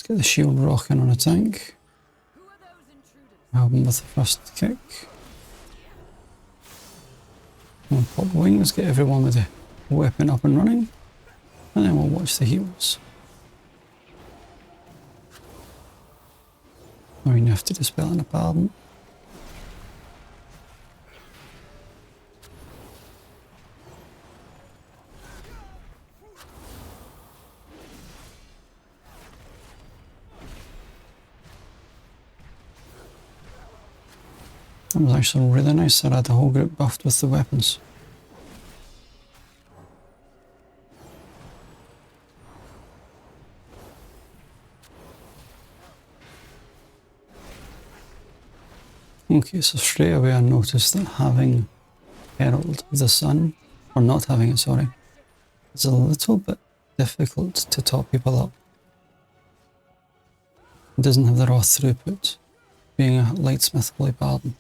Let's get the shield rocking on a tank. Help him with the first kick. We'll pop wings, get everyone with the weapon up and running, and then we'll watch the heals. Or you have to dispel in a pardon. That was actually really nice that I had the whole group buffed with the weapons. Okay, so straight away I noticed that having Herald of the Sun, or not having it, sorry, is a little bit difficult to top people up. It doesn't have the raw throughput, being a lightsmith holy pardon.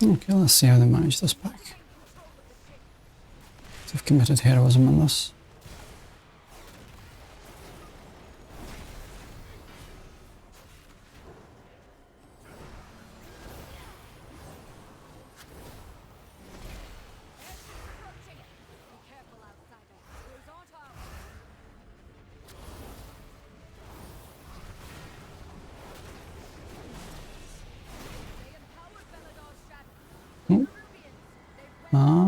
Okay, let's see how they manage this pack. They've committed heroism on this.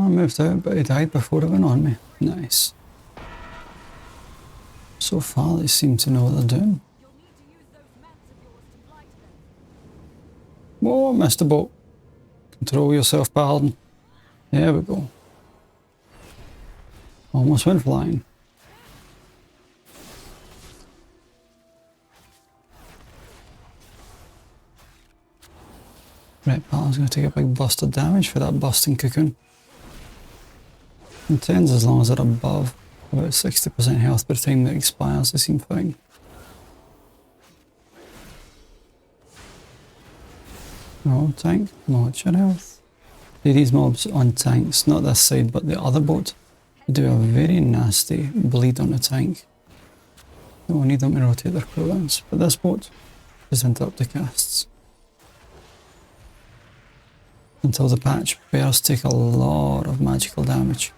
Moved out, but he died before it went on me. Nice. So far, they seem to know what they're doing. Whoa, missed the boat. Control yourself, pardon. There we go. Almost went flying. Right, paladin's going to take a big burst of damage for that busting cocoon. And 10s, as long as they're above about 60% health by the time that expires, they seem fine. Oh, tank, watch your health. These mobs on tanks, not this side but the other boat, do a very nasty bleed on the tank. We'll need them to rotate their cooldowns, but this boat is interrupt the casts. Until the patch, bears take a lot of magical damage.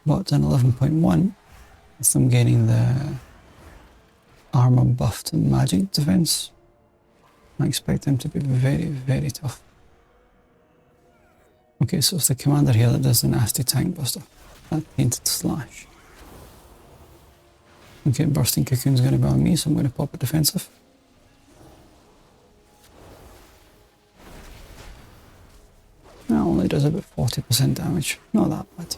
But in 11.1, with them gaining the armor buffed magic defense, I expect them to be very, very tough. Okay, so it's the commander here that does the nasty tank buster, that painted slash. Okay, bursting cocoon's going to be on me, so I'm going to pop a defensive. That only does about 40% damage, not that bad.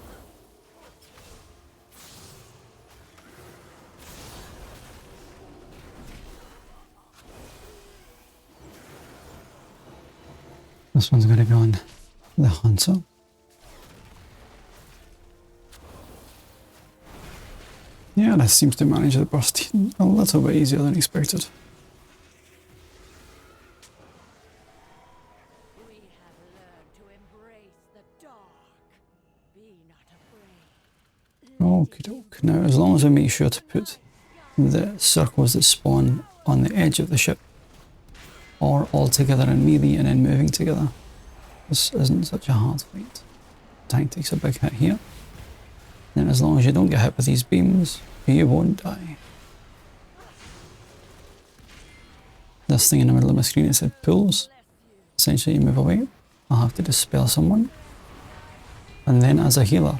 This one's going to go on the hunter. Yeah, that seems to manage the burst a little bit easier than expected. Okie doke. Now, as long as I make sure to put the circles that spawn on the edge of the ship or all together in melee and then moving together, this isn't such a hard fight. Tank takes a big hit here. Then as long as you don't get hit with these beams, you won't die. This thing in the middle of my screen, it said pulls. Essentially you move away, I'll have to dispel someone. And then as a healer,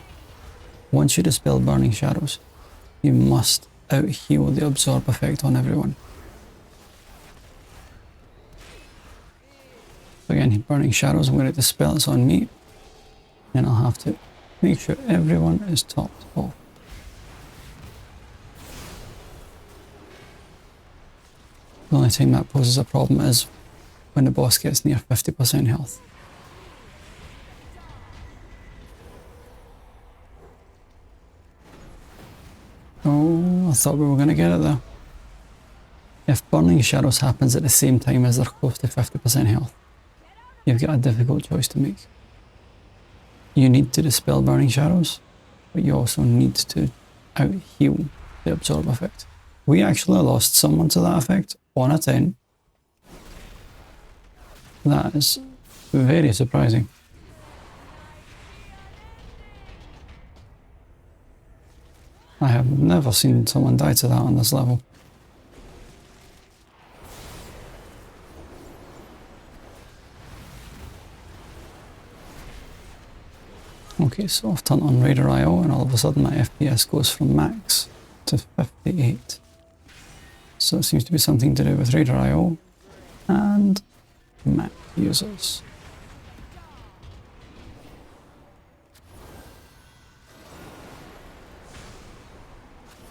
once you dispel burning shadows, you must out-heal the absorb effect on everyone. Again, burning shadows, I'm going to dispel this on me. Then I'll have to make sure everyone is topped off. The only time that poses a problem is when the boss gets near 50% health. Oh, I thought we were going to get it there. If burning shadows happens at the same time as they're close to 50% health, you've got a difficult choice to make. you need to dispel burning shadows, but you also need to out-heal the absorb effect. We actually lost someone to that effect on a 10. That is very surprising. I have never seen someone die to that on this level. Okay, so I've turned on Raider IO and all of a sudden my FPS goes from max to 58. So it seems to be something to do with Raider IO and Mac users.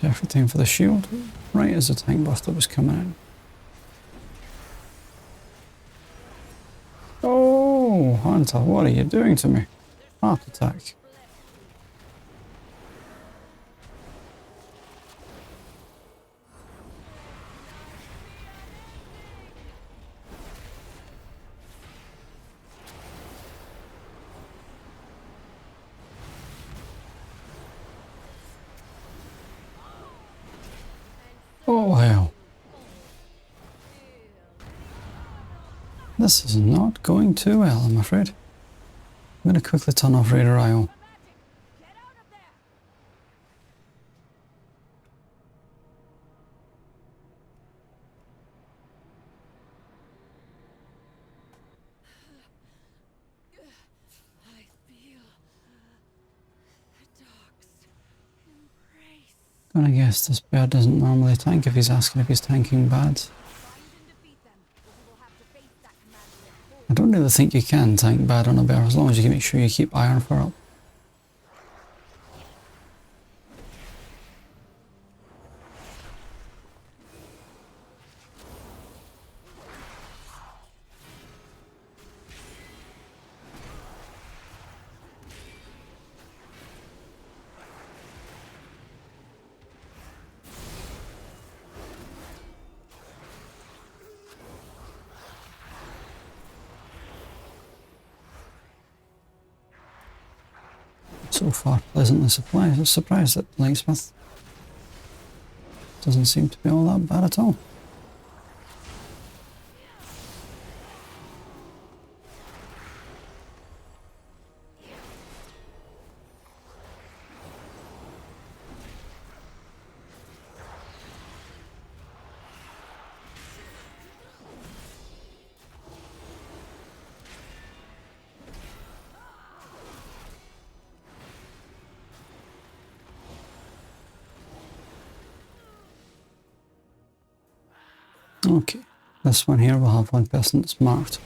Perfect time for the shield, right as the tank buster was coming in. Oh, Hunter, what are you doing to me? Heart attack. Oh hell. This is not going too well, I'm afraid. I'm going to quickly turn off Raider IO. And I guess this bear doesn't normally tank if he's asking if he's tanking bad. I don't really think you can tank bad on a bear as long as you can make sure you keep Iron Fur up. So far, pleasantly surprised that Lightsmith doesn't seem to be all that bad at all. Okay, this one here will have one person that's marked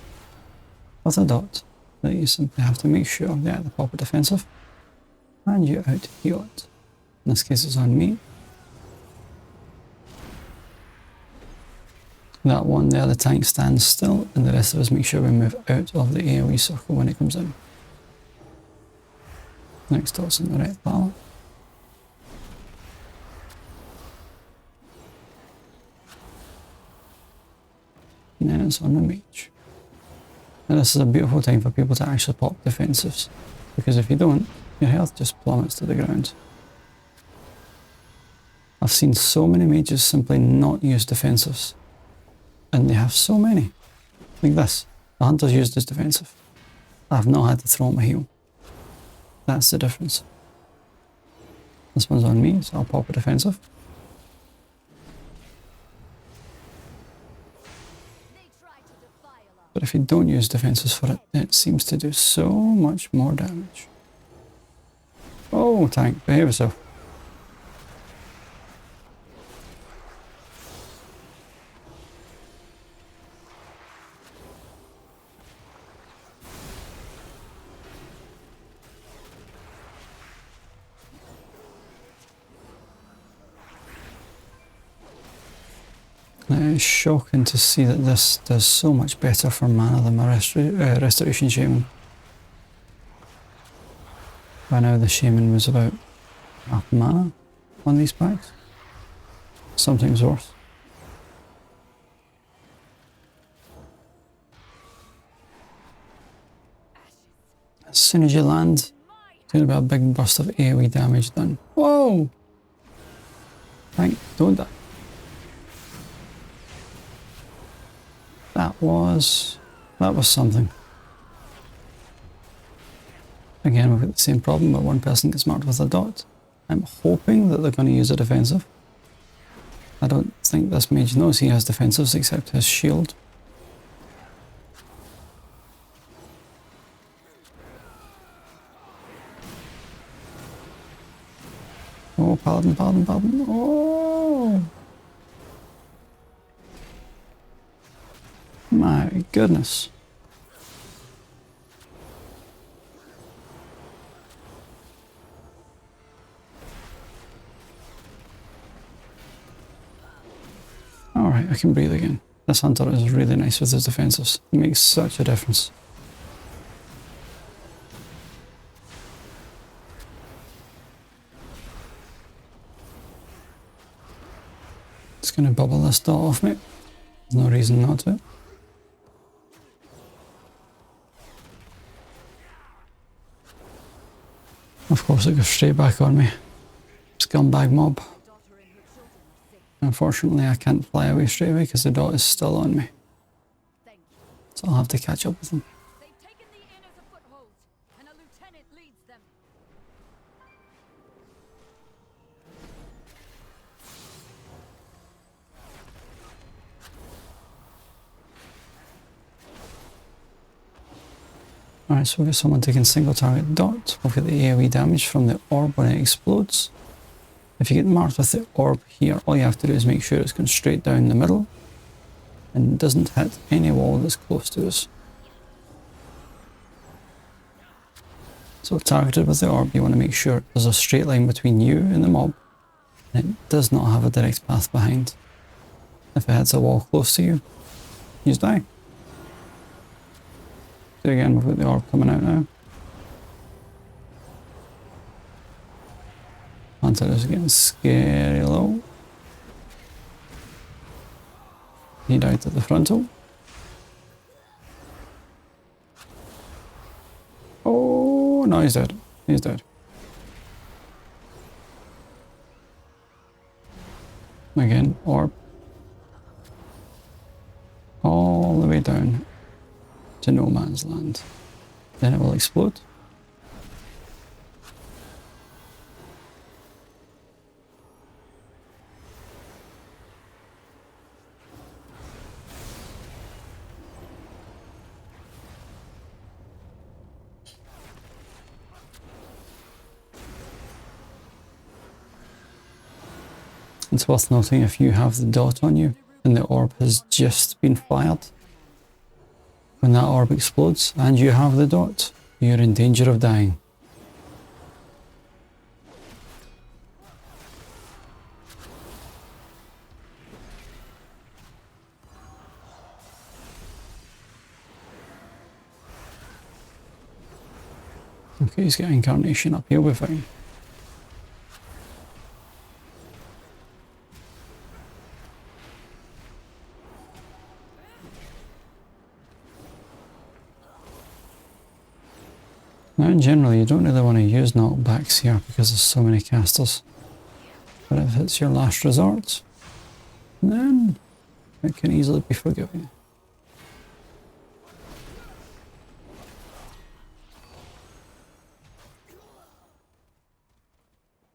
with a dot that you simply have to make sure they either pop a defensive and you out heal it. In this case it's on me. That one there, the tank stands still, and the rest of us make sure we move out of the AoE circle when it comes in. Next dot's in the red palette. And then it's on the mage. And this is a beautiful time for people to actually pop defensives, because if you don't, your health just plummets to the ground. I've seen so many mages simply not use defensives, and they have so many. Like this, the hunter's used his defensive. I've not had to throw him a heal. That's the difference. This one's on me, so I'll pop a defensive. But if you don't use defenses for it, it seems to do so much more damage. Oh, tank, behave yourself. It is shocking to see that this does so much better for mana than my Restoration Shaman. By now the Shaman was about half mana on these packs. Sometimes worse. As soon as you land, Gonna be a big burst of AoE damage done. Whoa! Right, don't die. That was something. Again, we've got the same problem where one person gets marked with a dot. I'm hoping that they're going to use a defensive. I don't think this mage knows he has defensives except his shield. Oh, paladin. Oh! My goodness. Alright, I can breathe again. This hunter is really nice with his defensives. It makes such a difference. Just gonna bubble this dot off me. There's no reason not to. Of course it goes straight back on me. Scumbag mob. Unfortunately, I can't fly away straight away because the dot is still on me. So I'll have to catch up with them. They've taken the inn as a foothold, and a lieutenant leads them. Alright, so we've got someone taking single target dot. We'll get the AoE damage from the orb when it explodes. If you get marked with the orb here, all you have to do is make sure it's going straight down the middle and doesn't hit any wall that's close to us. So targeted with the orb, you want to make sure there's a straight line between you and the mob and it does not have a direct path behind. If it hits a wall close to you, you just die. So again, we've got the orb coming out now. Hunter is getting scary low. He died at the frontal. Oh, no, he's dead. He's dead. Again, orb. All the way down to no man's land. Then it will explode. It's worth noting if you have the dot on you and the orb has just been fired. When that orb explodes and you have the dot, you're in danger of dying. Okay, he's got incarnation up, he'll be fine. Now, generally, you don't really want to use knockbacks here because there's so many casters. But if it's your last resort, then it can easily be forgiven.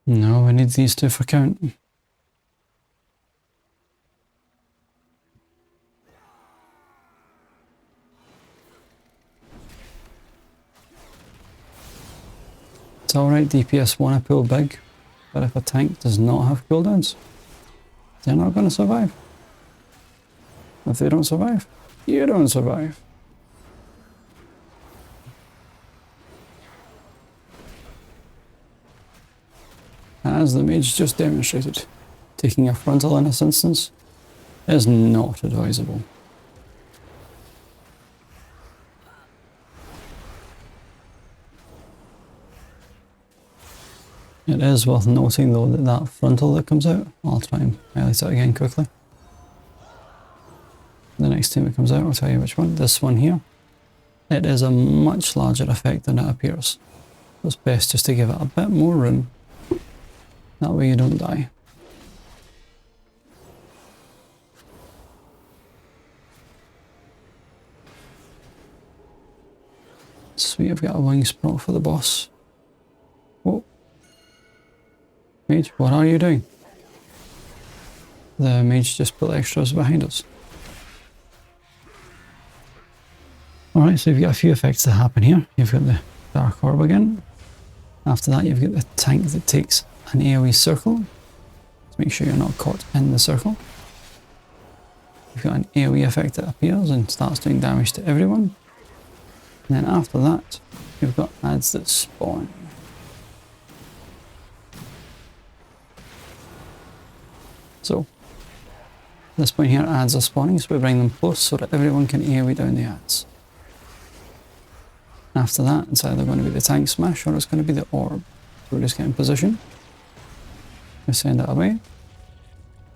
No, we need these two for count. It's alright, DPS want to pull big, but if a tank does not have cooldowns, they're not going to survive. If they don't survive, you don't survive. As the mage just demonstrated, taking a frontal in this instance is not advisable. It is worth noting though that that frontal that comes out, I'll try and highlight it again quickly. The next time it comes out, I'll tell you which one. This one here. It is a much larger effect than it appears. It's best just to give it a bit more room. That way you don't die. Sweet, I've got a wing sprout for the boss. Whoa. Mage, what are you doing? The mage just put extras behind us. Alright, so you've got a few effects that happen here. You've got the Dark Orb again. After that, you've got the tank that takes an AoE circle. To make sure you're not caught in the circle. You've got an AoE effect that appears and starts doing damage to everyone. And then after that, you've got adds that spawn. So, at this point here, adds are spawning, so we bring them close so that everyone can AoE down the adds. After that, it's either going to be the tank smash or it's going to be the orb. So we're just getting position. We send it away.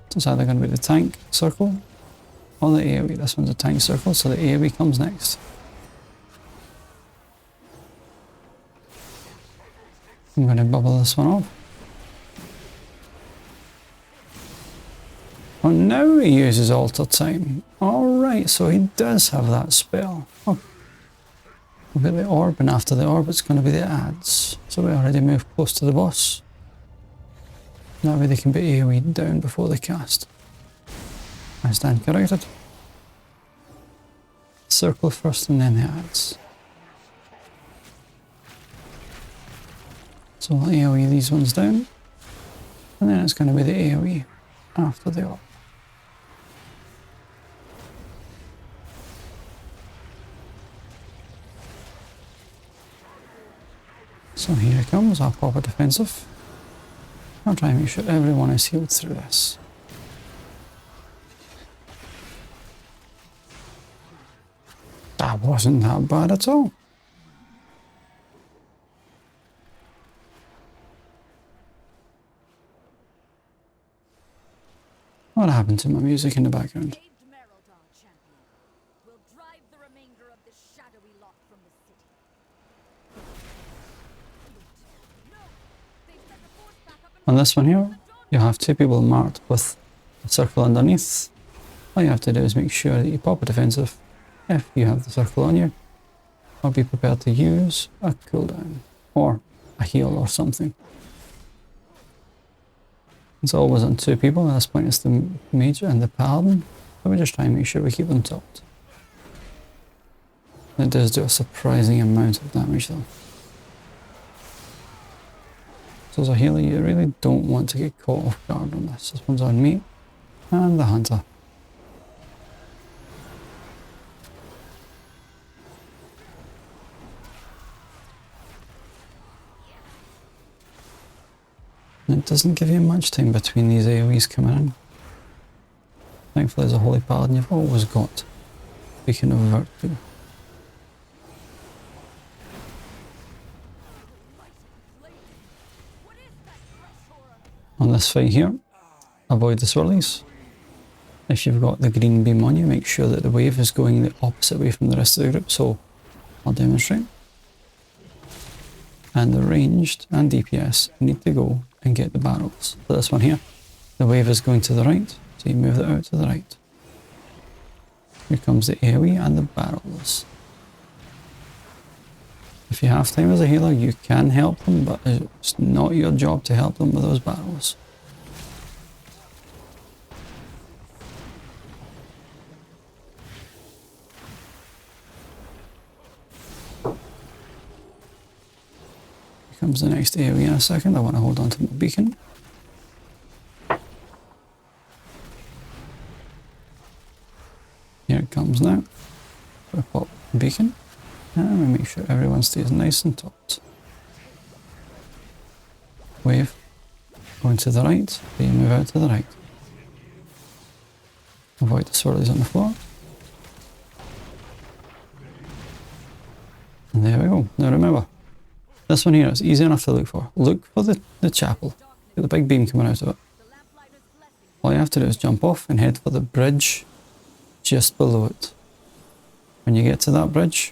So it's either going to be the tank circle or the AoE. This one's a tank circle, so the AoE comes next. I'm going to bubble this one off. Oh, now he uses Alter Time. Alright, so he does have that spell. Oh. We've got the orb, and after the orb it's going to be the adds. So we already moved close to the boss. That way they can be AoE down before they cast. I stand corrected. Circle first and then the adds. So we'll AoE these ones down. And then it's going to be the AoE after the orb. So here it comes, I'll pop a defensive. I'll try and make sure everyone is healed through this. That wasn't that bad at all. What happened to my music in the background? Will drive the remainder of this shadowy lot from the city. On this one here, you have two people marked with a circle underneath. All you have to do is make sure that you pop a defensive if you have the circle on you, or be prepared to use a cooldown or a heal or something. It's always on two people. At this point it's the mage and the paladin, but we just try and make sure we keep them topped. It does do a surprising amount of damage though. So as a healer, you really don't want to get caught off guard on this. This one's on me and the hunter. And it doesn't give you much time between these AoEs coming in. Thankfully as a holy paladin you've always got Beacon of Virtue. On this fight here, avoid the swirlies. If you've got the green beam on you, make sure that the wave is going the opposite way from the rest of the group, so I'll demonstrate. And the ranged and DPS need to go and get the barrels. So this one here, the wave is going to the right, so you move it out to the right. Here comes the AoE and the barrels. If you have time as a healer, you can help them, but it's not your job to help them with those barrels. Here comes the next AoE in a second. I want to hold on to my beacon. Here it comes now. We pop the beacon. And we make sure everyone stays nice and topped. Wave. Going to the right. So you move out to the right. Avoid the swirlies on the floor. And there we go. Now remember, this one here is easy enough to look for. Look for the chapel. Get the big beam coming out of it. All you have to do is jump off and head for the bridge just below it. When you get to that bridge,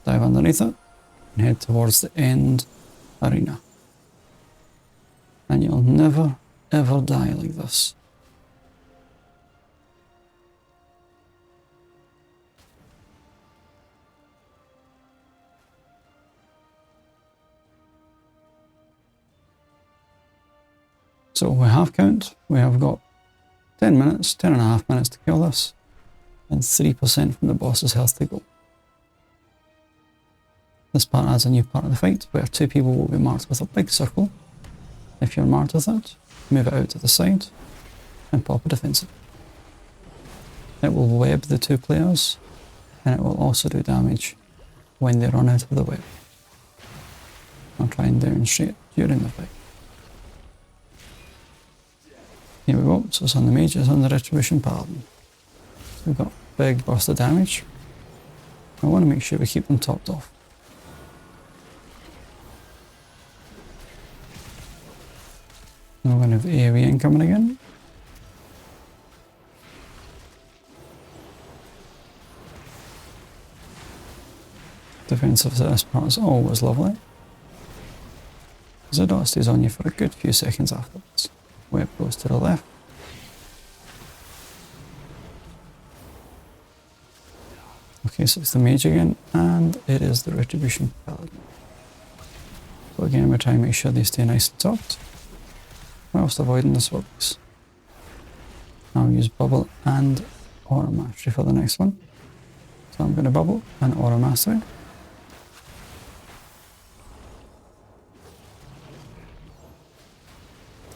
dive underneath it, and head towards the end arena. And you'll never ever die like this. So we have count, we have got 10 minutes, 10.5 minutes to kill this, and 3% from the boss's health to go. This part adds a new part of the fight, where 2 people will be marked with a big circle. If you're marked with it, move it out to the side, and pop a defensive. It will web the 2 players, and it will also do damage when they run out of the web. I'll try and demonstrate during the fight. Here we go, so it's on the mage, it's on the Retribution Paladin. So we've got big burst of damage. I want to make sure we keep them topped off. Now we're going to have the AoE incoming again. Defensive to this part is always lovely. The dot stays on you for a good few seconds afterwards. Web goes to the left. Okay, so it's the mage again, and it is the Retribution Paladin. So again, we're trying to make sure they stay nice and topped, whilst avoiding the swags. I'll use Bubble and Aura Mastery for the next one. So I'm going to Bubble and Aura Mastery.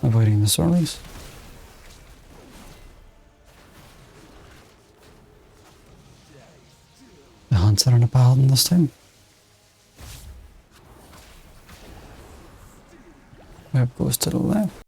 Avoiding the swirlies. The Hunter and a Paladin this time. Web goes to the left.